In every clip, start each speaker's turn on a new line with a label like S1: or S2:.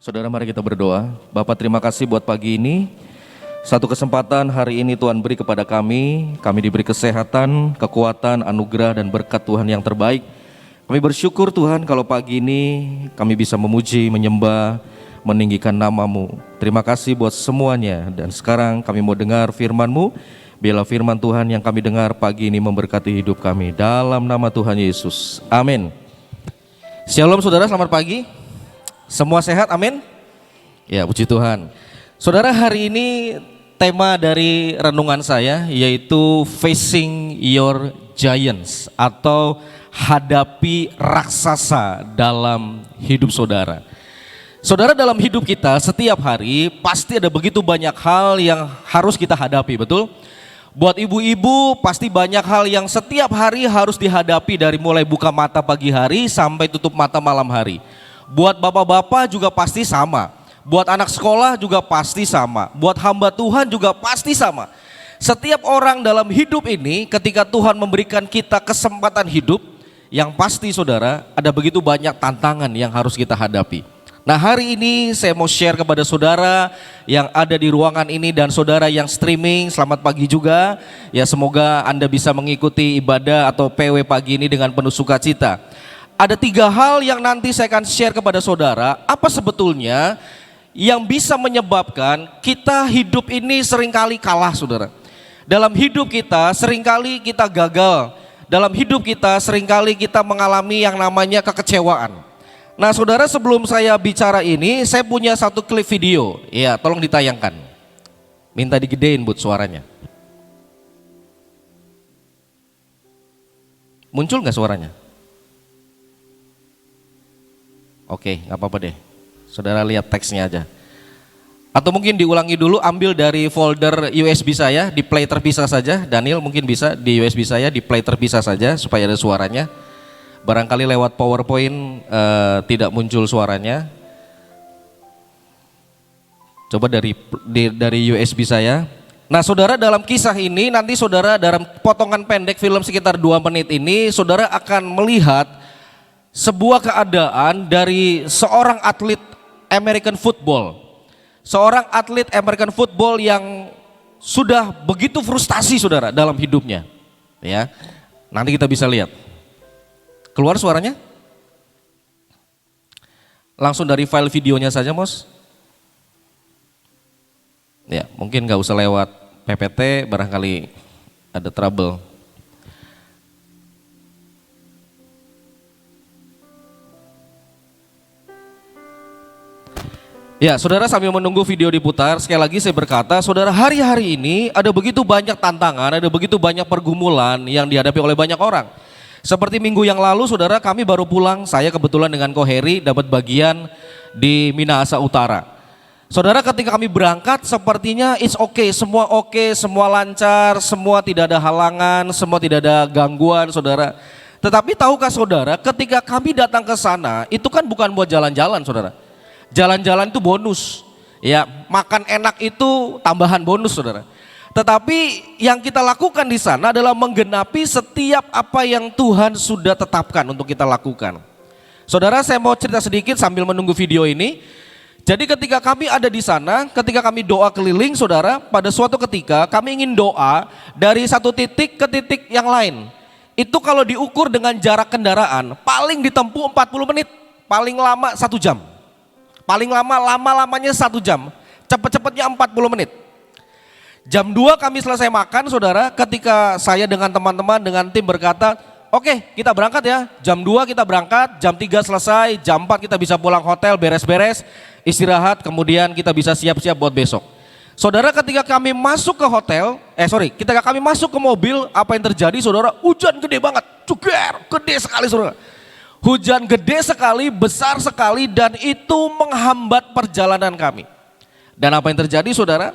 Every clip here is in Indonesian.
S1: Saudara, mari kita berdoa. Bapak, terima kasih buat pagi ini. Satu kesempatan hari ini Tuhan beri kepada kami. Kami diberi kesehatan, kekuatan, anugerah dan berkat Tuhan yang terbaik. Kami bersyukur Tuhan kalau pagi ini kami bisa memuji, menyembah, meninggikan nama-Mu. Terima kasih buat semuanya. Dan sekarang kami mau dengar firman-Mu. Biarlah firman Tuhan yang kami dengar pagi ini memberkati hidup kami. Dalam nama Tuhan Yesus. Amin. Shalom saudara, selamat pagi. Semua sehat, amin? Ya, puji Tuhan. Saudara, hari ini tema dari renungan saya yaitu Facing Your Giants atau hadapi raksasa dalam hidup saudara. Saudara, dalam hidup kita setiap hari pasti ada begitu banyak hal yang harus kita hadapi, betul? Buat ibu-ibu pasti banyak hal yang setiap hari harus dihadapi, dari mulai buka mata pagi hari sampai tutup mata malam hari. Buat bapak-bapak juga pasti sama. Buat anak sekolah juga pasti sama. Buat hamba Tuhan juga pasti sama. Setiap orang dalam hidup ini ketika Tuhan memberikan kita kesempatan hidup, yang pasti saudara ada begitu banyak tantangan yang harus kita hadapi. Nah, hari ini saya mau share kepada saudara yang ada di ruangan ini dan saudara yang streaming, selamat pagi juga. Ya, semoga Anda bisa mengikuti ibadah atau PW pagi ini dengan penuh sukacita. Ada 3 hal yang nanti saya akan share kepada saudara. Apa sebetulnya yang bisa menyebabkan kita hidup ini seringkali kalah, saudara. Dalam hidup kita seringkali kita gagal. Dalam hidup kita seringkali kita mengalami yang namanya kekecewaan. Nah saudara, sebelum saya bicara ini, saya punya satu klip video. Ya, tolong ditayangkan. Minta digedein buat suaranya. Muncul gak suaranya? Oke, gak apa-apa deh. Saudara lihat teksnya aja. Atau mungkin diulangi dulu, ambil dari folder USB saya, di play terpisah saja. Daniel mungkin bisa di USB saya, di play terpisah saja supaya ada suaranya. Barangkali lewat PowerPoint tidak muncul suaranya. Coba dari USB saya. Nah saudara, dalam kisah ini nanti saudara dalam potongan pendek film sekitar 2 menit ini, saudara akan melihat sebuah keadaan dari seorang atlet American football. Seorang atlet American football yang sudah begitu frustasi saudara dalam hidupnya. Ya, nanti kita bisa lihat. Keluar suaranya? Langsung dari file videonya saja, Mos. Ya, mungkin nggak usah lewat PPT, barangkali ada trouble. Ya, saudara, sambil menunggu video diputar, sekali lagi saya berkata, saudara, hari-hari ini ada begitu banyak tantangan, ada begitu banyak pergumulan yang dihadapi oleh banyak orang. Seperti minggu yang lalu, saudara, kami baru pulang, saya kebetulan dengan Ko Heri dapat bagian di Minahasa Utara. Saudara, ketika kami berangkat, sepertinya it's okay, semua lancar, semua tidak ada halangan, semua tidak ada gangguan, saudara. Tetapi tahukah saudara, ketika kami datang ke sana, itu kan bukan buat jalan-jalan, saudara. Jalan-jalan itu bonus, ya, makan enak itu tambahan bonus, saudara. Tetapi yang kita lakukan di sana adalah menggenapi setiap apa yang Tuhan sudah tetapkan untuk kita lakukan. Saudara, saya mau cerita sedikit sambil menunggu video ini. Jadi ketika kami ada di sana, ketika kami doa keliling, saudara, pada suatu ketika kami ingin doa dari satu titik ke titik yang lain. Itu kalau diukur dengan jarak kendaraan, paling ditempuh 40 menit, paling lama 1 jam. Paling lama-lamanya 1 jam, cepet-cepetnya 40 menit. Jam 2 kami selesai makan, saudara, ketika saya dengan teman-teman, dengan tim berkata, oke, kita berangkat ya, jam 2 kita berangkat, jam 3 selesai, jam 4 kita bisa pulang hotel, beres-beres, istirahat, kemudian kita bisa siap-siap buat besok. Saudara, ketika kami masuk ke hotel, ketika kami masuk ke mobil, apa yang terjadi, saudara? Hujan gede banget, cuger, gede sekali, saudara. Hujan gede sekali, besar sekali, dan itu menghambat perjalanan kami. Dan apa yang terjadi, saudara?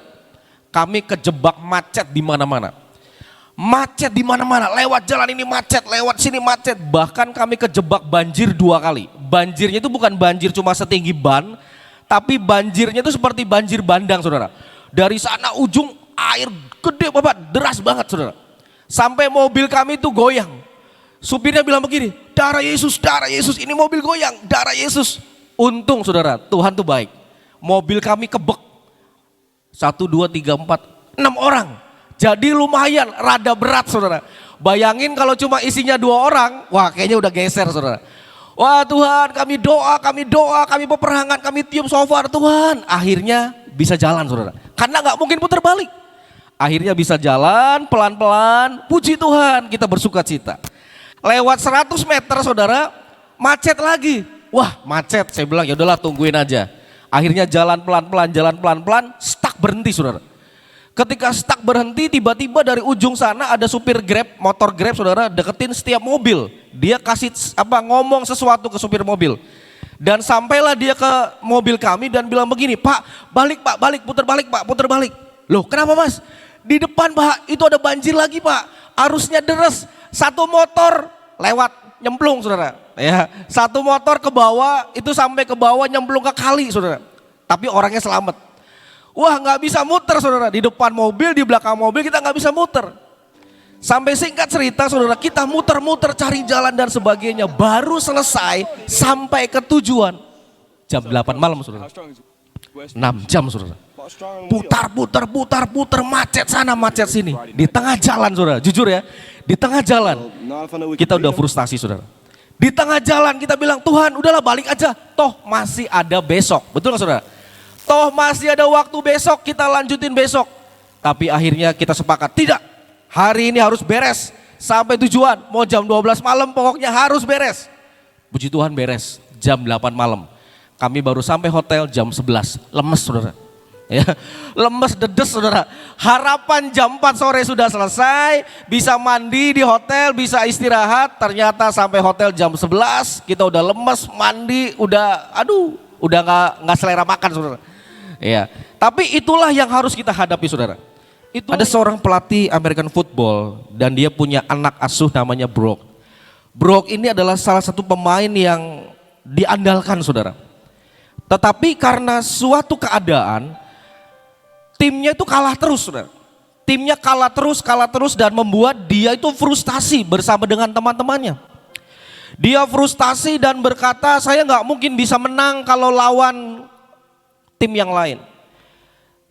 S1: Kami kejebak macet di mana-mana. Macet di mana-mana, lewat jalan ini macet, lewat sini macet. Bahkan kami kejebak banjir 2 kali. Banjirnya itu bukan banjir cuma setinggi ban, tapi banjirnya itu seperti banjir bandang, saudara. Dari sana ujung air gede banget, deras banget, saudara. Sampai mobil kami itu goyang. Supirnya bilang begini, darah Yesus, ini mobil goyang, darah Yesus. Untung saudara, Tuhan tuh baik. mobil kami kebek. 1, 2, 3, 4, 6 orang. Jadi lumayan, rada berat saudara. Bayangin kalau cuma isinya 2 orang, wah kayaknya udah geser saudara. Wah Tuhan kami doa, kami peperangan, kami tiup shofar Tuhan. Akhirnya bisa jalan saudara. Karena gak mungkin putar balik. Akhirnya bisa jalan pelan-pelan, puji Tuhan kita bersuka cita. Lewat 100 meter saudara, macet lagi. Wah macet, saya bilang ya udahlah tungguin aja. Akhirnya jalan pelan-pelan, stuck berhenti saudara. Ketika stuck berhenti, tiba-tiba dari ujung sana ada supir Grab, motor Grab saudara, deketin setiap mobil. Dia kasih ngomong sesuatu ke supir mobil. Dan sampailah dia ke mobil kami dan bilang begini, Pak balik, putar balik. Loh kenapa mas? Di depan Pak, itu ada banjir lagi Pak, arusnya deres, 1 motor lewat nyemplung saudara. Ya, 1 motor ke bawah, itu sampai ke bawah nyemplung ke kali saudara. Tapi orangnya selamat. Wah nggak bisa muter saudara, di depan mobil, di belakang mobil kita nggak bisa muter. Sampai singkat cerita saudara, kita muter-muter cari jalan dan sebagainya, baru selesai sampai ke tujuan. Jam 8 malam saudara, 6 jam saudara. Putar, macet sana, macet sini. Di tengah jalan saudara, jujur ya, di tengah jalan kita udah frustasi saudara. Di tengah jalan kita bilang, Tuhan udahlah balik aja, toh masih ada besok, betul gak saudara? Toh masih ada waktu besok, kita lanjutin besok. Tapi akhirnya kita sepakat, tidak, hari ini harus beres sampai tujuan, mau jam 12 malam pokoknya harus beres. Puji Tuhan beres, jam 8 malam. Kami baru sampai hotel jam 11, lemes saudara. Ya, lemes dedes saudara. Harapan jam 4 sore sudah selesai, bisa mandi di hotel, bisa istirahat. Ternyata sampai hotel jam 11 kita udah lemes, mandi, udah nggak selera makan saudara. Ya, tapi itulah yang harus kita hadapi saudara. Ada seorang pelatih American football dan dia punya anak asuh namanya Brock. Brock ini adalah salah satu pemain yang diandalkan saudara. Tetapi karena suatu keadaan timnya itu kalah terus saudara. Timnya kalah terus dan membuat dia itu frustasi bersama dengan teman-temannya. Dia frustasi dan berkata, saya nggak mungkin bisa menang kalau lawan tim yang lain.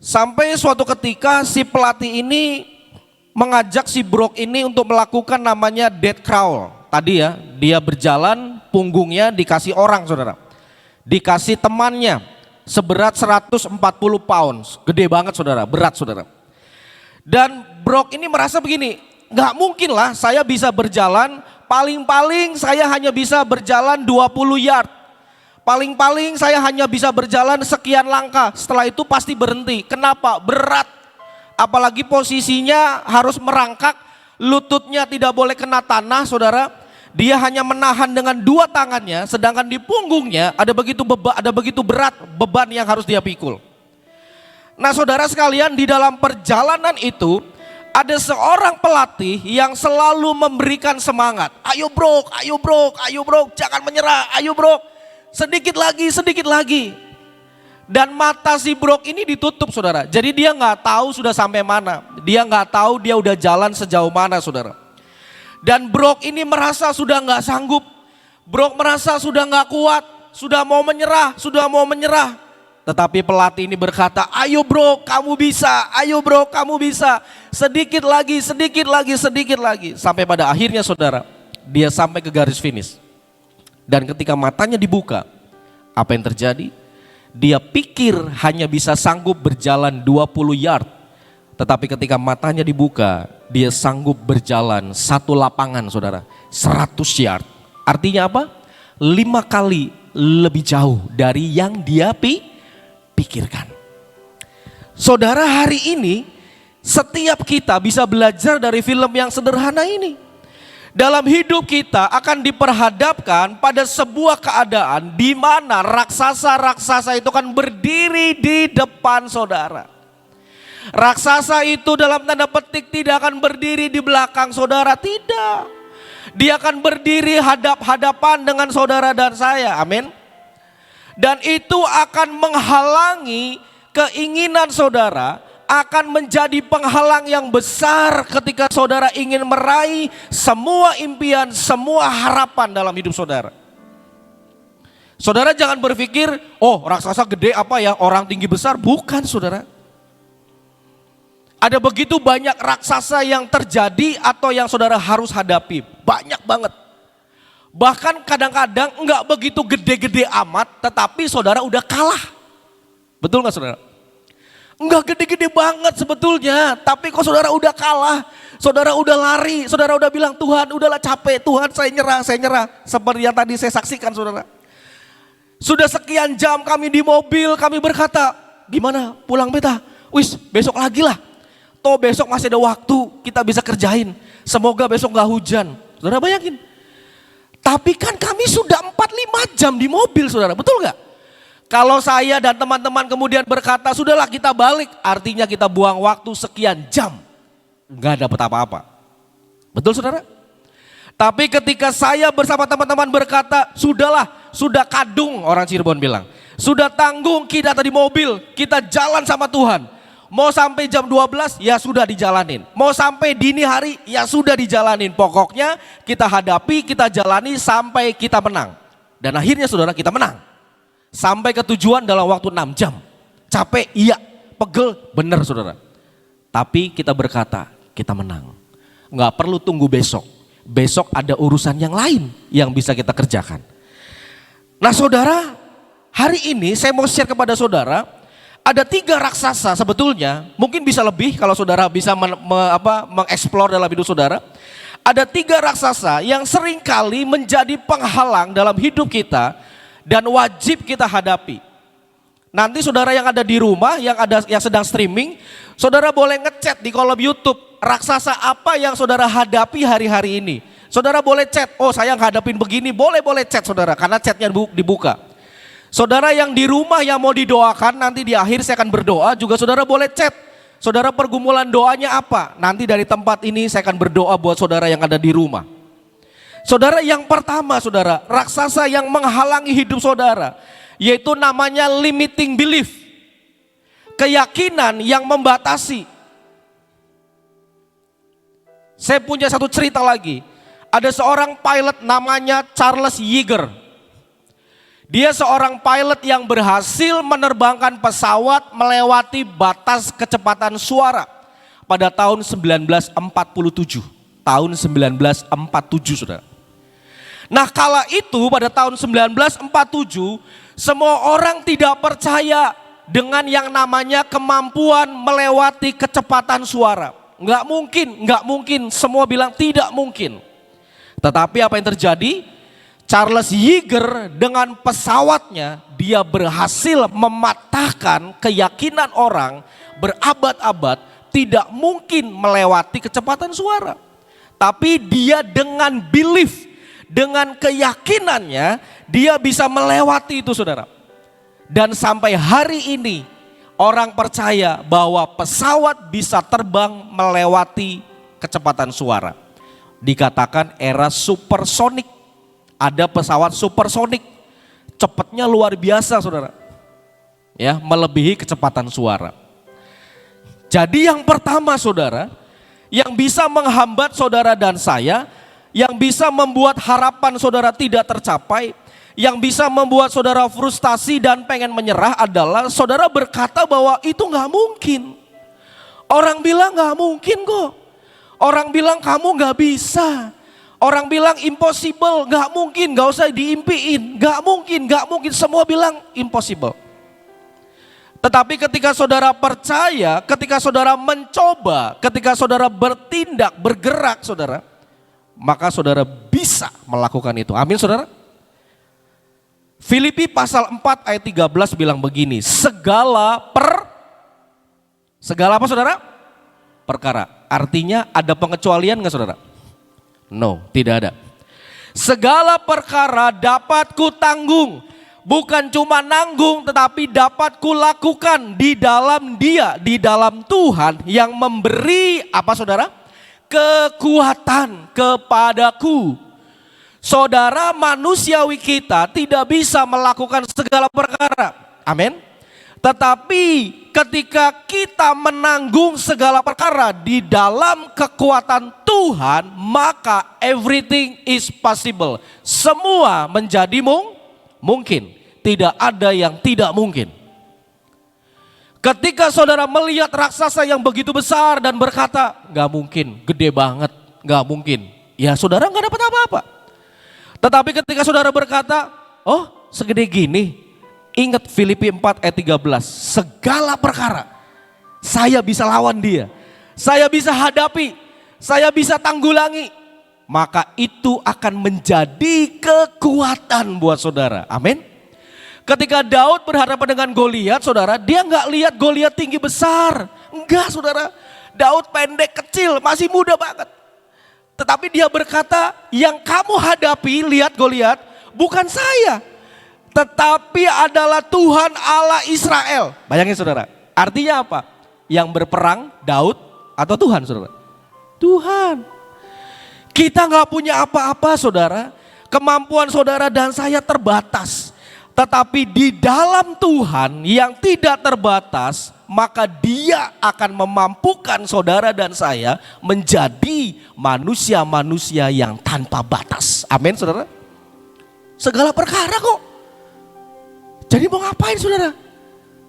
S1: Sampai suatu ketika si pelatih ini mengajak si Brock ini untuk melakukan namanya death crawl. Tadi ya, dia berjalan punggungnya dikasih orang saudara. Dikasih temannya. Seberat 140 pounds, gede banget saudara, berat saudara. Dan Brock ini merasa begini, nggak mungkin lah saya bisa berjalan, paling-paling saya hanya bisa berjalan 20 yard. Paling-paling saya hanya bisa berjalan sekian langkah, setelah itu pasti berhenti. Kenapa? Berat, apalagi posisinya harus merangkak, lututnya tidak boleh kena tanah saudara. Dia hanya menahan dengan 2 tangannya, sedangkan di punggungnya ada begitu berat beban yang harus dia pikul. Nah saudara sekalian, di dalam perjalanan itu ada seorang pelatih yang selalu memberikan semangat. Ayo Brock, jangan menyerah, ayo Brock, sedikit lagi. Dan mata si Brock ini ditutup saudara, jadi dia nggak tahu sudah sampai mana, dia nggak tahu dia udah jalan sejauh mana saudara. Dan Brock ini merasa sudah nggak sanggup, Brock merasa sudah nggak kuat, sudah mau menyerah. Tetapi pelatih ini berkata, ayo Brock kamu bisa, sedikit lagi. Sampai pada akhirnya saudara, dia sampai ke garis finish. Dan ketika matanya dibuka, apa yang terjadi? Dia pikir hanya bisa sanggup berjalan 20 yard. Tetapi ketika matanya dibuka, dia sanggup berjalan 1 lapangan saudara, 100 yard. Artinya apa? 5 kali lebih jauh dari yang dia pikirkan. Saudara, hari ini setiap kita bisa belajar dari film yang sederhana ini. Dalam hidup kita akan diperhadapkan pada sebuah keadaan di mana raksasa-raksasa itu kan berdiri di depan saudara. Raksasa itu dalam tanda petik tidak akan berdiri di belakang saudara, tidak. Dia akan berdiri hadap-hadapan dengan saudara dan saya, amin. Dan itu akan menghalangi keinginan saudara, akan menjadi penghalang yang besar ketika saudara ingin meraih semua impian, semua harapan dalam hidup saudara. Saudara jangan berpikir, oh raksasa gede apa ya, orang tinggi besar. Bukan saudara. Ada begitu banyak raksasa yang terjadi atau yang saudara harus hadapi. Banyak banget. Bahkan kadang-kadang enggak begitu gede-gede amat, tetapi saudara udah kalah. Betul gak saudara? Enggak gede-gede banget sebetulnya, tapi kok saudara udah kalah. Saudara udah lari, saudara udah bilang, Tuhan udahlah capek, Tuhan saya nyerah, saya nyerah. Seperti yang tadi saya saksikan saudara. Sudah sekian jam kami di mobil, kami berkata, gimana pulang beta? Wis besok lagi lah. Toh besok masih ada waktu, kita bisa kerjain. Semoga besok gak hujan. Saudara bayangin. Tapi kan kami sudah 4-5 jam di mobil saudara, betul gak? Kalau saya dan teman-teman kemudian berkata, sudahlah kita balik. Artinya kita buang waktu sekian jam. Gak dapat apa-apa. Betul saudara? Tapi ketika saya bersama teman-teman berkata, sudahlah, sudah kadung orang Cirebon bilang. Sudah tanggung kita tadi mobil, kita jalan sama Tuhan. Mau sampai jam 12 ya sudah dijalanin. Mau sampai dini hari ya sudah dijalanin. Pokoknya kita hadapi, kita jalani sampai kita menang. Dan akhirnya saudara kita menang. Sampai ke tujuan dalam waktu 6 jam. Capek iya, pegel benar saudara. Tapi kita berkata kita menang. Nggak perlu tunggu besok. Besok ada urusan yang lain yang bisa kita kerjakan. Nah saudara, hari ini saya mau share kepada saudara, ada 3 raksasa sebetulnya, mungkin bisa lebih kalau saudara bisa mengeksplor dalam hidup saudara. Ada 3 raksasa yang seringkali menjadi penghalang dalam hidup kita dan wajib kita hadapi. Nanti saudara yang ada di rumah, yang sedang streaming, saudara boleh ngechat di kolom YouTube, raksasa apa yang saudara hadapi hari-hari ini. Saudara boleh chat, oh saya ngadapin begini, boleh chat saudara, karena chatnya dibuka. Saudara yang di rumah yang mau didoakan, nanti di akhir saya akan berdoa, juga saudara boleh chat. Saudara pergumulan doanya apa? Nanti dari tempat ini saya akan berdoa buat saudara yang ada di rumah. Saudara yang pertama saudara, raksasa yang menghalangi hidup saudara, yaitu namanya limiting belief. Keyakinan yang membatasi. Saya punya satu cerita lagi. Ada seorang pilot namanya Charles Yeager. Dia seorang pilot yang berhasil menerbangkan pesawat melewati batas kecepatan suara pada tahun 1947. Tahun 1947 saudara. Nah kala itu pada tahun 1947 semua orang tidak percaya dengan yang namanya kemampuan melewati kecepatan suara. Nggak mungkin, semua bilang tidak mungkin. Tetapi apa yang terjadi? Charles Yeager dengan pesawatnya dia berhasil mematahkan keyakinan orang berabad-abad tidak mungkin melewati kecepatan suara. Tapi dia dengan belief, dengan keyakinannya dia bisa melewati itu saudara. Dan sampai hari ini orang percaya bahwa pesawat bisa terbang melewati kecepatan suara. Dikatakan era supersonik. Ada pesawat supersonik. Cepatnya luar biasa saudara. Ya, melebihi kecepatan suara. Jadi yang pertama saudara, yang bisa menghambat saudara dan saya, yang bisa membuat harapan saudara tidak tercapai, yang bisa membuat saudara frustasi dan pengen menyerah adalah saudara berkata bahwa itu nggak mungkin. Orang bilang nggak mungkin kok. Orang bilang kamu nggak bisa. Orang bilang impossible, nggak mungkin, nggak usah diimpiin, nggak mungkin, semua bilang impossible. Tetapi ketika saudara percaya, ketika saudara mencoba, ketika saudara bertindak, bergerak saudara, maka saudara bisa melakukan itu. Amin saudara. Filipi pasal 4 ayat 13 bilang begini, segala apa saudara? Perkara. Artinya ada pengecualian nggak saudara? No, tidak ada. Segala perkara dapat ku tanggung. Bukan cuma nanggung tetapi dapat ku lakukan di dalam Dia, di dalam Tuhan yang memberi apa saudara? Kekuatan kepadaku. Saudara, manusiawi kita tidak bisa melakukan segala perkara. Amin. Tetapi ketika kita menanggung segala perkara di dalam kekuatan Tuhan, maka everything is possible. Semua menjadi mungkin. Tidak ada yang tidak mungkin. Ketika saudara melihat raksasa yang begitu besar dan berkata, gak mungkin, gede banget, gak mungkin. Ya saudara gak dapat apa-apa. Tetapi ketika saudara berkata, oh segede gini. Ingat Filipi 4 ayat 13, segala perkara saya bisa lawan dia. Saya bisa hadapi, saya bisa tanggulangi. Maka itu akan menjadi kekuatan buat saudara. Amin. Ketika Daud berhadapan dengan Goliat, saudara, dia nggak lihat Goliat tinggi besar. Enggak, saudara. Daud pendek kecil, masih muda banget. Tetapi dia berkata, yang kamu hadapi, lihat Goliat, bukan saya. Tetapi adalah Tuhan Allah Israel. Bayangin saudara, artinya apa? Yang berperang Daud atau Tuhan saudara? Tuhan. Kita nggak punya apa-apa saudara. Kemampuan saudara dan saya terbatas. Tetapi di dalam Tuhan yang tidak terbatas, maka Dia akan memampukan saudara dan saya menjadi manusia-manusia yang tanpa batas. Amin saudara. Segala perkara kok. Jadi mau ngapain saudara?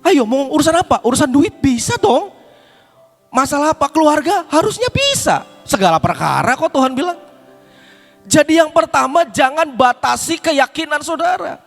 S1: Ayo mau urusan apa? Urusan duit bisa dong. Masalah apa? Keluarga harusnya bisa. Segala perkara kok Tuhan bilang. Jadi yang pertama jangan batasi keyakinan saudara.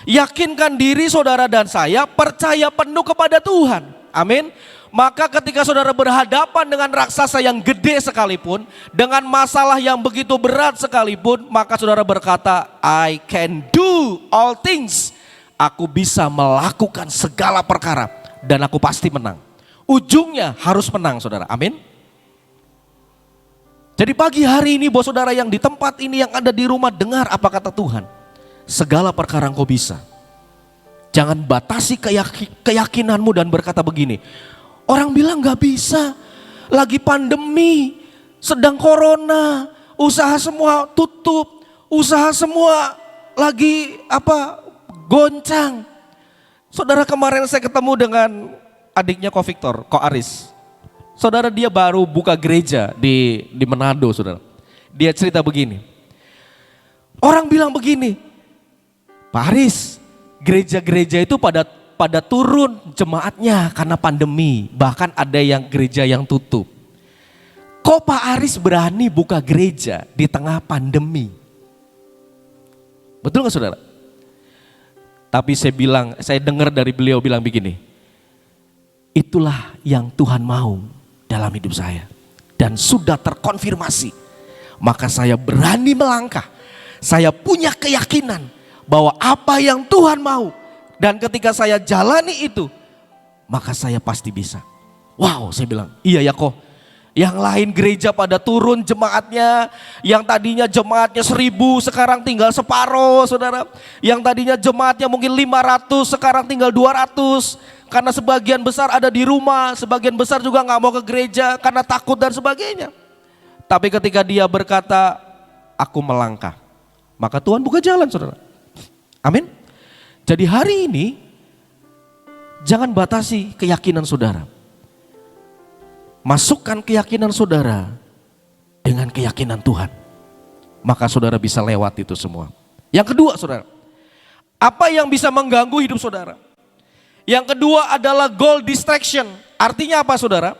S1: Yakinkan diri saudara dan saya percaya penuh kepada Tuhan. Amin. Maka ketika saudara berhadapan dengan raksasa yang gede sekalipun, dengan masalah yang begitu berat sekalipun, maka saudara berkata, I can do all things. Aku bisa melakukan segala perkara dan aku pasti menang. Ujungnya harus menang saudara. Amin. Jadi pagi hari ini buat saudara yang di tempat ini, yang ada di rumah, dengar apa kata Tuhan. Segala perkara engkau bisa. Jangan batasi keyakinanmu dan berkata begini, orang bilang gak bisa, lagi pandemi, sedang corona, usaha semua tutup, usaha semua lagi goncang. Saudara, kemarin saya ketemu dengan adiknya Ko Victor, Ko Aris. Saudara, dia baru buka gereja di Manado saudara. Dia cerita begini, orang bilang begini, Pak Aris, gereja-gereja itu pada turun jemaatnya karena pandemi. Bahkan ada yang gereja yang tutup. Kok Pak Aris berani buka gereja di tengah pandemi? Betul gak saudara? Tapi saya dengar dari beliau bilang begini, itulah yang Tuhan mau dalam hidup saya. Dan sudah terkonfirmasi. Maka saya berani melangkah. Saya punya keyakinan bahwa apa yang Tuhan mau, dan ketika saya jalani itu, maka saya pasti bisa. Wow, saya bilang, iya ya kok. Yang lain gereja pada turun jemaatnya, yang tadinya jemaatnya 1000 sekarang tinggal separuh saudara. Yang tadinya jemaatnya mungkin 500 sekarang tinggal 200. Karena sebagian besar ada di rumah, sebagian besar juga gak mau ke gereja karena takut dan sebagainya. Tapi ketika dia berkata, aku melangkah, maka Tuhan buka jalan saudara. Amin. Jadi hari ini jangan batasi keyakinan saudara. Masukkan keyakinan saudara dengan keyakinan Tuhan. Maka saudara bisa lewat itu semua. Yang kedua saudara, apa yang bisa mengganggu hidup saudara? Yang kedua adalah goal distraction. Artinya apa saudara?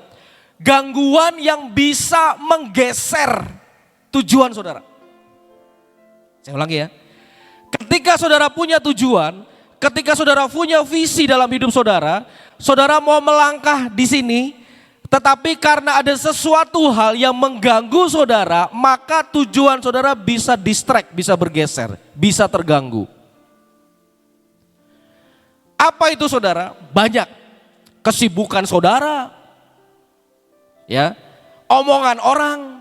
S1: Gangguan yang bisa menggeser tujuan saudara. Saya ulangi ya. Ketika saudara punya tujuan, ketika saudara punya visi dalam hidup saudara, saudara mau melangkah di sini, tetapi karena ada sesuatu hal yang mengganggu saudara, maka tujuan saudara bisa distract, bisa bergeser, bisa terganggu. Apa itu saudara? Banyak. Kesibukan saudara, ya, omongan orang,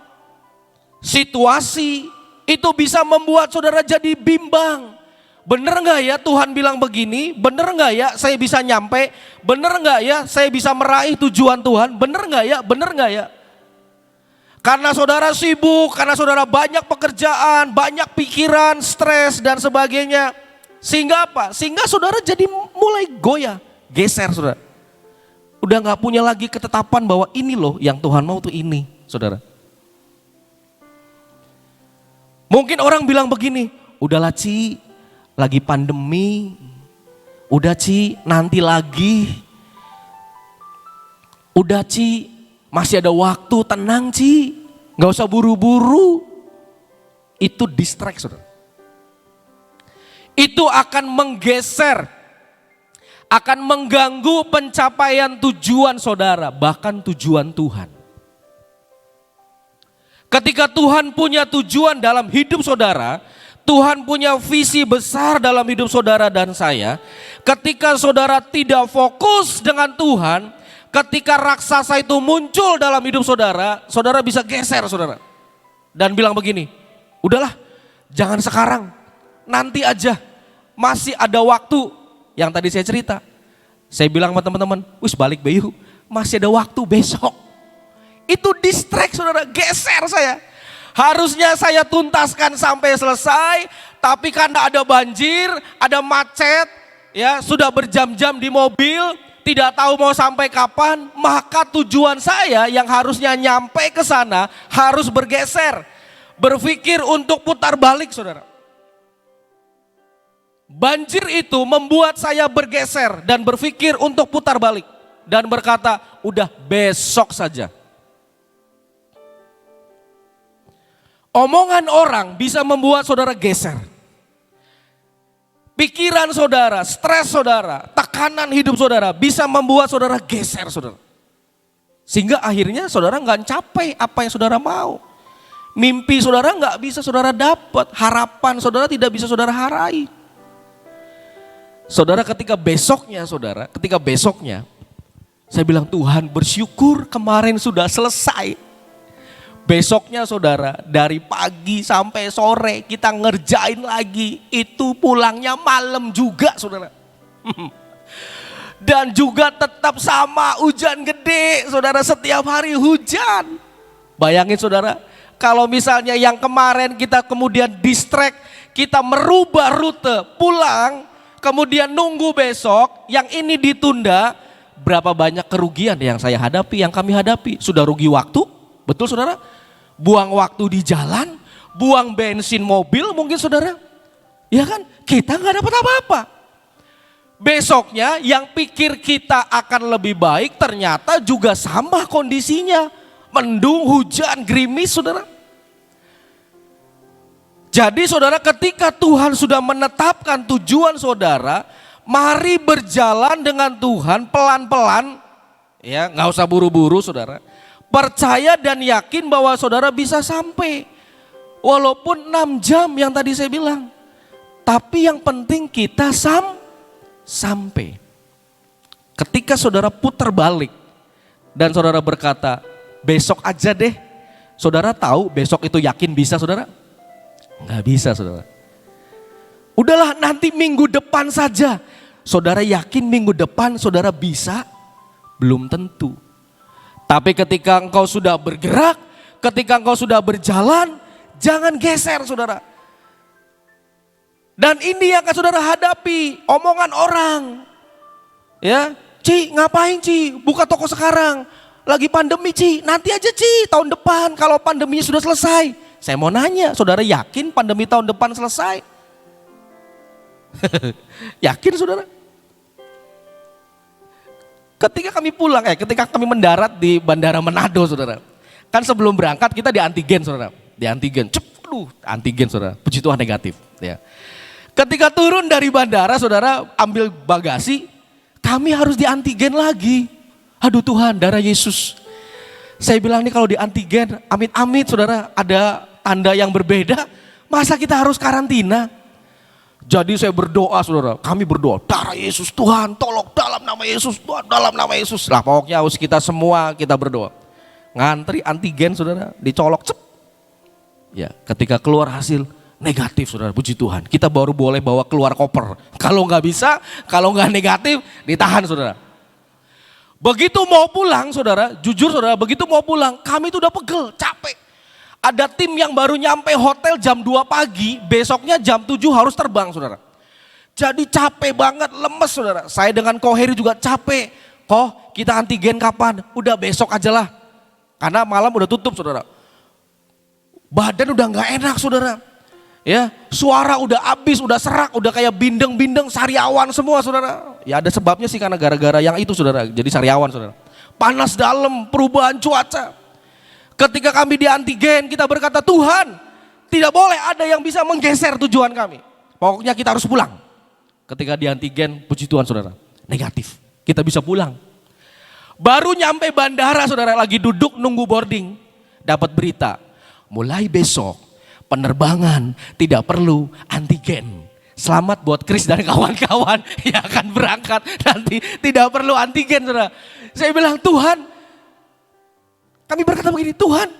S1: situasi, itu bisa membuat saudara jadi bimbang. Bener gak ya Tuhan bilang begini? Bener gak ya saya bisa nyampe? Bener gak ya saya bisa meraih tujuan Tuhan? Bener gak ya? Bener gak ya? Karena saudara sibuk, karena saudara banyak pekerjaan, banyak pikiran, stres dan sebagainya. Sehingga apa? Sehingga saudara jadi mulai goyah, geser saudara. Udah gak punya lagi ketetapan bahwa ini loh yang Tuhan mau tuh ini saudara. Mungkin orang bilang begini, udahlah Ci, lagi pandemi. Udah Ci, nanti lagi. Udah Ci, masih ada waktu, tenang Ci. Gak usah buru-buru. Itu distract saudara. Itu akan menggeser, akan mengganggu pencapaian tujuan saudara, bahkan tujuan Tuhan. Ketika Tuhan punya tujuan dalam hidup saudara, Tuhan punya visi besar dalam hidup saudara dan saya. Ketika saudara tidak fokus dengan Tuhan, ketika raksasa itu muncul dalam hidup saudara, saudara bisa geser saudara. Dan bilang begini, udahlah jangan sekarang, nanti aja, masih ada waktu. Yang tadi saya cerita, saya bilang sama teman-teman, wis balik Bayu, masih ada waktu besok. Itu distract saudara, geser saya. Harusnya saya tuntaskan sampai selesai, tapi karena ada banjir, ada macet, ya sudah berjam-jam di mobil, tidak tahu mau sampai kapan, maka tujuan saya yang harusnya nyampe ke sana harus bergeser. Berpikir untuk putar balik saudara. Banjir itu membuat saya bergeser dan berpikir untuk putar balik. Dan berkata, udah besok saja. Omongan orang bisa membuat saudara geser. Pikiran saudara, stres saudara, tekanan hidup saudara bisa membuat saudara geser saudara. Sehingga akhirnya saudara nggak capai apa yang saudara mau. Mimpi saudara nggak bisa saudara dapat, harapan saudara tidak bisa saudara raih. Saudara ketika besoknya saya bilang Tuhan bersyukur kemarin sudah selesai. Besoknya saudara, dari pagi sampai sore kita ngerjain lagi, itu pulangnya malam juga saudara. Dan juga tetap sama hujan gede saudara, setiap hari hujan. Bayangin saudara, kalau misalnya yang kemarin kita kemudian distract, kita merubah rute pulang, kemudian nunggu besok, yang ini ditunda, berapa banyak kerugian yang saya hadapi, yang kami hadapi. Sudah rugi waktu, betul saudara? Buang waktu di jalan, buang bensin mobil mungkin saudara. Ya kan, kita nggak dapat apa-apa. Besoknya yang pikir kita akan lebih baik ternyata juga sama kondisinya. Mendung, hujan, gerimis saudara. Jadi saudara ketika Tuhan sudah menetapkan tujuan saudara, mari berjalan dengan Tuhan pelan-pelan. Ya, nggak usah buru-buru saudara. Percaya dan yakin bahwa saudara bisa sampai. Walaupun 6 jam yang tadi saya bilang. Tapi yang penting kita sampai. Ketika saudara putar balik. Dan saudara berkata, besok aja deh. Saudara tahu besok itu yakin bisa saudara? Nggak bisa saudara. Udahlah nanti minggu depan saja. Saudara yakin minggu depan saudara bisa? Belum tentu. Tapi ketika engkau sudah bergerak, ketika engkau sudah berjalan, jangan geser saudara. Dan ini yang akan saudara hadapi, omongan orang. Ya, Ci ngapain Ci, buka toko sekarang, lagi pandemi Ci, nanti aja Ci tahun depan kalau pandeminya sudah selesai. Saya mau nanya, saudara yakin pandemi tahun depan selesai? Yakin saudara? Ketika kami mendarat di Bandara Manado saudara. Kan sebelum berangkat kita di antigen saudara. Di antigen, antigen saudara, puji Tuhan negatif. Ya. Ketika turun dari bandara saudara ambil bagasi, kami harus di antigen lagi. Aduh Tuhan, darah Yesus. Saya bilang nih kalau di antigen, amit-amit saudara ada tanda yang berbeda, masa kita harus karantina? Jadi saya berdoa saudara, kami berdoa, darah Yesus Tuhan tolong dalam nama Yesus, Tuhan dalam nama Yesus. Lah pokoknya harus kita semua kita berdoa. Ngantri antigen saudara, dicolok cep. Ya ketika keluar hasil negatif saudara, puji Tuhan. Kita baru boleh bawa keluar koper. Kalau nggak bisa, kalau nggak negatif ditahan saudara. Begitu mau pulang saudara, jujur saudara, begitu mau pulang kami tuh udah pegel, capek. Ada tim yang baru nyampe hotel jam 2 pagi, besoknya jam 7 harus terbang saudara. Jadi capek banget, lemes saudara. Saya dengan Koheri juga capek. Kita antigen kapan? Udah besok aja lah. Karena malam udah tutup saudara. Badan udah gak enak saudara. Ya, suara udah habis, udah serak, udah kayak bindeng-bindeng, sariawan semua saudara. Ya ada sebabnya sih karena gara-gara yang itu saudara, jadi sariawan saudara. Panas dalam, perubahan cuaca. Ketika kami di antigen kita berkata Tuhan tidak boleh ada yang bisa menggeser tujuan kami. Pokoknya kita harus pulang. Ketika di antigen puji Tuhan saudara, negatif, kita bisa pulang. Baru nyampe bandara saudara lagi duduk nunggu boarding, dapat berita mulai besok penerbangan tidak perlu antigen. Selamat buat Chris dan kawan-kawan yang akan berangkat nanti tidak perlu antigen saudara. Saya bilang Tuhan, kami berkata begini, Tuhan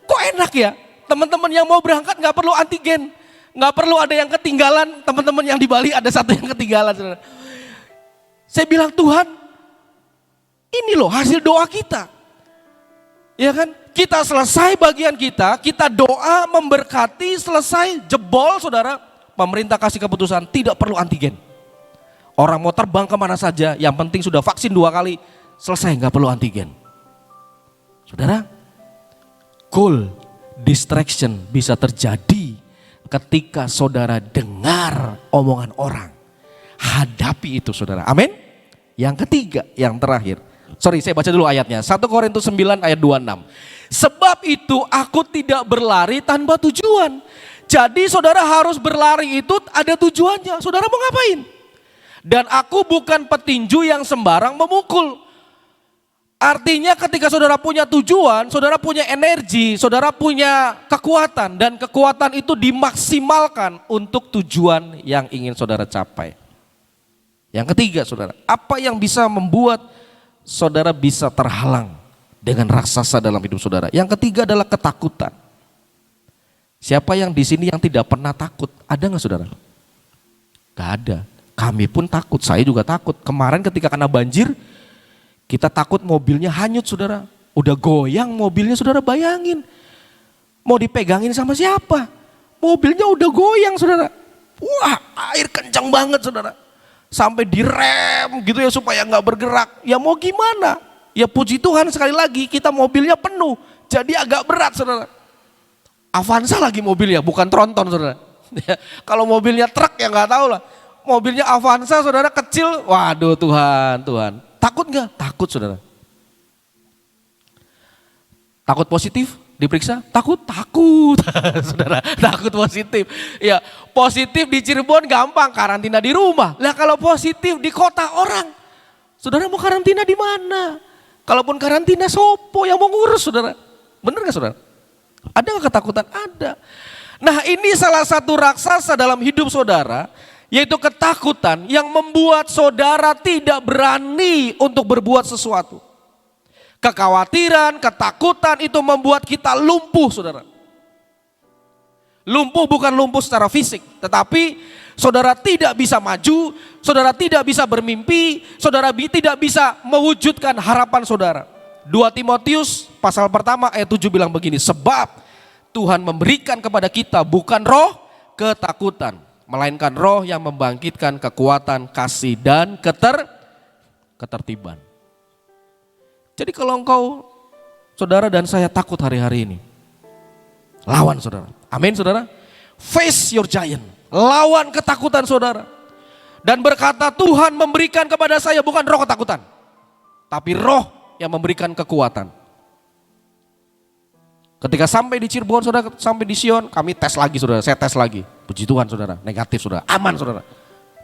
S1: kok enak ya teman-teman yang mau berangkat gak perlu antigen. Gak perlu ada yang ketinggalan, teman-teman yang di Bali ada satu yang ketinggalan saudara. Saya bilang Tuhan ini loh hasil doa kita. Ya kan? Kita selesai bagian kita doa memberkati, selesai jebol saudara, pemerintah kasih keputusan tidak perlu antigen. Orang mau terbang kemana saja, yang penting sudah vaksin 2 kali, selesai gak perlu antigen. Saudara, goal distraction bisa terjadi ketika saudara dengar omongan orang. Hadapi itu saudara, amin. Yang ketiga, yang terakhir. Sorry, saya baca dulu ayatnya. 1 Korintus 9 ayat 26. Sebab itu aku tidak berlari tanpa tujuan. Jadi saudara harus berlari itu ada tujuannya. Saudara mau ngapain? Dan aku bukan petinju yang sembarang memukul. Artinya ketika saudara punya tujuan, saudara punya energi, saudara punya kekuatan. Dan kekuatan itu dimaksimalkan untuk tujuan yang ingin saudara capai. Yang ketiga saudara, apa yang bisa membuat saudara bisa terhalang dengan raksasa dalam hidup saudara? Yang ketiga adalah ketakutan. Siapa yang di sini yang tidak pernah takut? Ada nggak saudara? Gak ada. Kami pun takut, saya juga takut. Kemarin ketika kena banjir, kita takut mobilnya hanyut saudara. Udah goyang mobilnya saudara, bayangin. Mau dipegangin sama siapa? Mobilnya udah goyang saudara. Wah, air kencang banget saudara. Sampai direm gitu ya supaya nggak bergerak. Ya mau gimana? Ya puji Tuhan sekali lagi kita mobilnya penuh. Jadi agak berat saudara. Avanza lagi mobilnya, bukan tronton saudara. Ya, kalau mobilnya truk ya nggak tahu lah. Mobilnya Avanza saudara kecil, waduh Tuhan. Takut nggak? Takut saudara. Takut positif? Diperiksa? Takut saudara, takut positif. Ya, positif di Cirebon gampang, karantina di rumah. Lah kalau positif di kota orang, saudara mau karantina di mana? Kalaupun karantina sopo yang mau ngurus saudara? Bener gak saudara? Ada gak ketakutan? Ada. Nah ini salah satu raksasa dalam hidup saudara, yaitu ketakutan yang membuat saudara tidak berani untuk berbuat sesuatu. Kekhawatiran, ketakutan itu membuat kita lumpuh saudara. Lumpuh bukan lumpuh secara fisik, tetapi saudara tidak bisa maju, saudara tidak bisa bermimpi, saudara tidak bisa mewujudkan harapan saudara. 2 Timotius pasal pertama ayat 7 bilang begini, sebab Tuhan memberikan kepada kita bukan roh ketakutan, melainkan roh yang membangkitkan kekuatan, kasih dan ketertiban. Jadi kalau engkau, saudara dan saya takut hari-hari ini, lawan saudara. Amin saudara. Face your giant. Lawan ketakutan saudara. Dan berkata Tuhan memberikan kepada saya bukan roh ketakutan, tapi roh yang memberikan kekuatan. Ketika sampai di Cirebon saudara, sampai di Sion, kami tes lagi saudara. Saya tes lagi. Puji Tuhan saudara, negatif saudara. Aman saudara.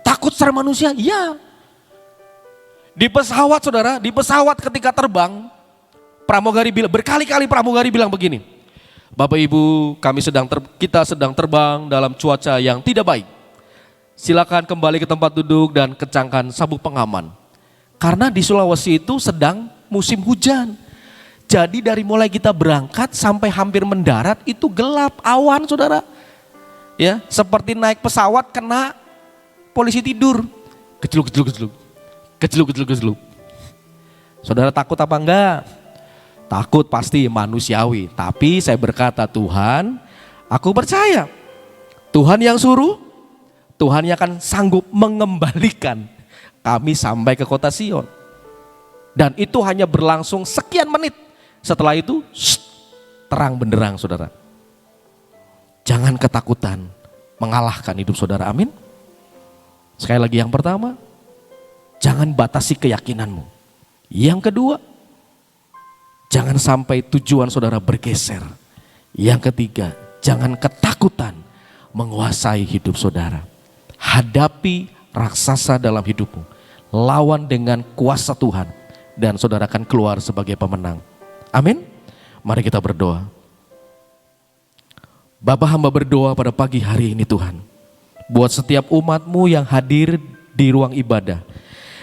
S1: Takut secara manusia? Iya. Di pesawat saudara, di pesawat ketika terbang, pramugari bilang, berkali-kali pramugari bilang begini, Bapak Ibu kita sedang terbang dalam cuaca yang tidak baik. Silakan kembali ke tempat duduk dan kencangkan sabuk pengaman. Karena di Sulawesi itu sedang musim hujan. Jadi dari mulai kita berangkat sampai hampir mendarat itu gelap, awan saudara. Ya, seperti naik pesawat kena polisi tidur. Kecluk. Saudara takut apa enggak? Takut pasti manusiawi. Tapi saya berkata Tuhan, aku percaya Tuhan yang suruh, Tuhan yang akan sanggup mengembalikan kami sampai ke kota Sion. Dan itu hanya berlangsung sekian menit. Setelah itu terang benderang saudara. Jangan ketakutan, mengalahkan hidup saudara. Amin. Sekali lagi, yang pertama, jangan batasi keyakinanmu. Yang kedua, jangan sampai tujuan saudara bergeser. Yang ketiga, jangan ketakutan menguasai hidup saudara. Hadapi raksasa dalam hidupmu. Lawan dengan kuasa Tuhan. Dan saudara akan keluar sebagai pemenang. Amin. Mari kita berdoa. Bapa, hamba berdoa pada pagi hari ini Tuhan. Buat setiap umat-Mu yang hadir di ruang ibadah.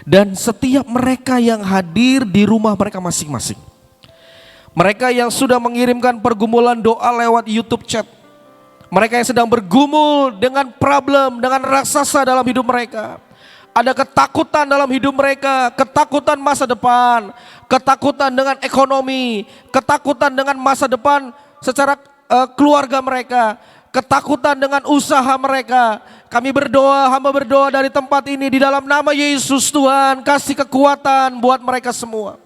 S1: Dan setiap mereka yang hadir di rumah mereka masing-masing. Mereka yang sudah mengirimkan pergumulan doa lewat YouTube chat. Mereka yang sedang bergumul dengan problem, dengan raksasa dalam hidup mereka. Ada ketakutan dalam hidup mereka, ketakutan masa depan, ketakutan dengan ekonomi, ketakutan dengan masa depan secara keluarga mereka, ketakutan dengan usaha mereka. Kami berdoa, hamba berdoa dari tempat ini di dalam nama Yesus Tuhan, kasih kekuatan buat mereka semua.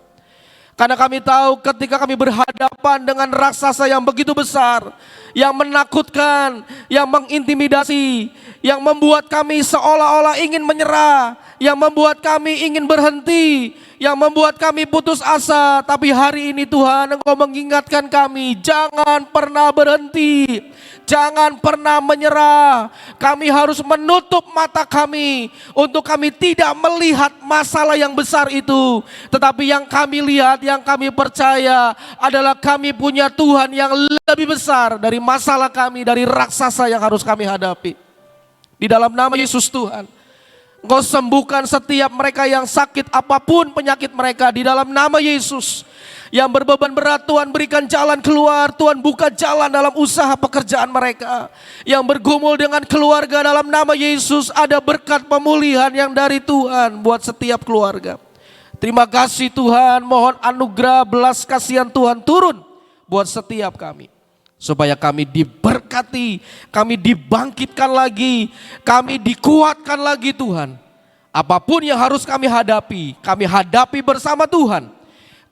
S1: Karena kami tahu ketika kami berhadapan dengan raksasa yang begitu besar, yang menakutkan, yang mengintimidasi, yang membuat kami seolah-olah ingin menyerah, yang membuat kami ingin berhenti, yang membuat kami putus asa. Tapi hari ini Tuhan, Engkau mengingatkan kami, jangan pernah berhenti, jangan pernah menyerah. Kami harus menutup mata kami untuk kami tidak melihat masalah yang besar itu. Tetapi yang kami lihat, yang kami percaya adalah kami punya Tuhan yang lebih besar dari masalah kami, dari raksasa yang harus kami hadapi. Di dalam nama Yesus Tuhan, Engkau sembuhkan setiap mereka yang sakit apapun penyakit mereka di dalam nama Yesus. Yang berbeban berat Tuhan berikan jalan keluar, Tuhan buka jalan dalam usaha pekerjaan mereka. Yang bergumul dengan keluarga dalam nama Yesus, ada berkat pemulihan yang dari Tuhan buat setiap keluarga. Terima kasih Tuhan, mohon anugerah belas kasihan Tuhan turun buat setiap kami. Supaya kami diberkati, kami dibangkitkan lagi, kami dikuatkan lagi Tuhan. Apapun yang harus kami hadapi bersama Tuhan.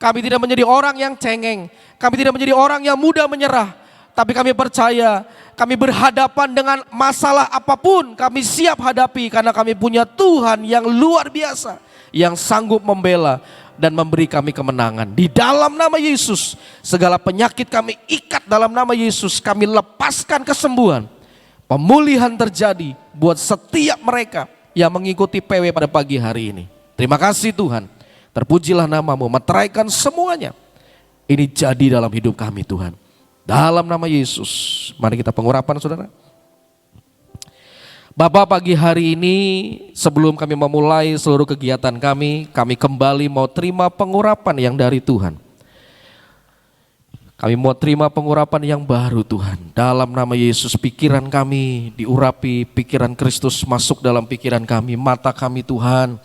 S1: Kami tidak menjadi orang yang cengeng, kami tidak menjadi orang yang mudah menyerah. Tapi kami percaya, kami berhadapan dengan masalah apapun kami siap hadapi. Karena kami punya Tuhan yang luar biasa, yang sanggup membela dan memberi kami kemenangan. Di dalam nama Yesus, segala penyakit kami ikat dalam nama Yesus. Kami lepaskan kesembuhan. Pemulihan terjadi buat setiap mereka yang mengikuti PW pada pagi hari ini. Terima kasih Tuhan. Terpujilah nama-Mu, meteraikan semuanya. Ini jadi dalam hidup kami Tuhan. Dalam nama Yesus. Mari kita pengurapan saudara. Bapak, pagi hari ini sebelum kami memulai seluruh kegiatan kami kembali mau terima pengurapan yang dari Tuhan. Kami mau terima pengurapan yang baru Tuhan. Dalam nama Yesus, pikiran kami diurapi, pikiran Kristus masuk dalam pikiran kami, mata kami Tuhan.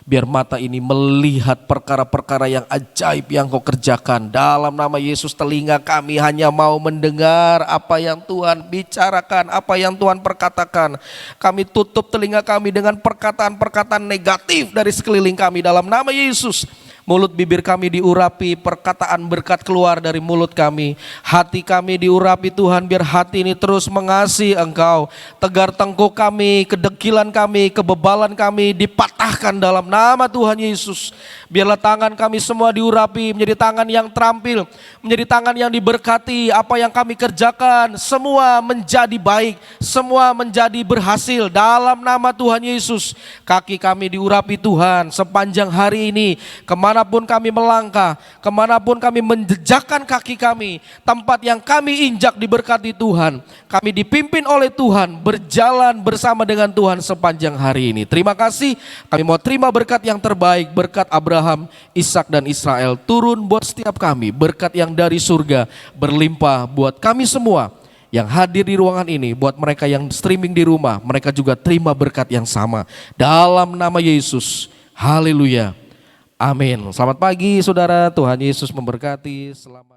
S1: Biar mata ini melihat perkara-perkara yang ajaib yang Kau kerjakan. Dalam nama Yesus, telinga kami hanya mau mendengar apa yang Tuhan bicarakan, apa yang Tuhan perkatakan. Kami tutup telinga kami dengan perkataan-perkataan negatif dari sekeliling kami dalam nama Yesus. Mulut bibir kami diurapi, perkataan berkat keluar dari mulut kami. Hati kami diurapi Tuhan, biar hati ini terus mengasihi Engkau. Tegar tengkuk kami, kedekilan kami, kebebalan kami dipatahkan dalam nama Tuhan Yesus. Biarlah tangan kami semua diurapi, menjadi tangan yang terampil, menjadi tangan yang diberkati. Apa yang kami kerjakan semua menjadi baik, semua menjadi berhasil dalam nama Tuhan Yesus. Kaki kami diurapi Tuhan sepanjang hari ini. Kemanapun kami melangkah, kemanapun kami menjejakkan kaki kami, tempat yang kami injak diberkati Tuhan. Kami dipimpin oleh Tuhan, berjalan bersama dengan Tuhan sepanjang hari ini. Terima kasih, kami mau terima berkat yang terbaik, berkat Abraham, Ishak dan Israel turun buat setiap kami. Berkat yang dari surga berlimpah buat kami semua yang hadir di ruangan ini. Buat mereka yang streaming di rumah, mereka juga terima berkat yang sama. Dalam nama Yesus, haleluya. Amin. Selamat pagi saudara, Tuhan Yesus memberkati. Selamat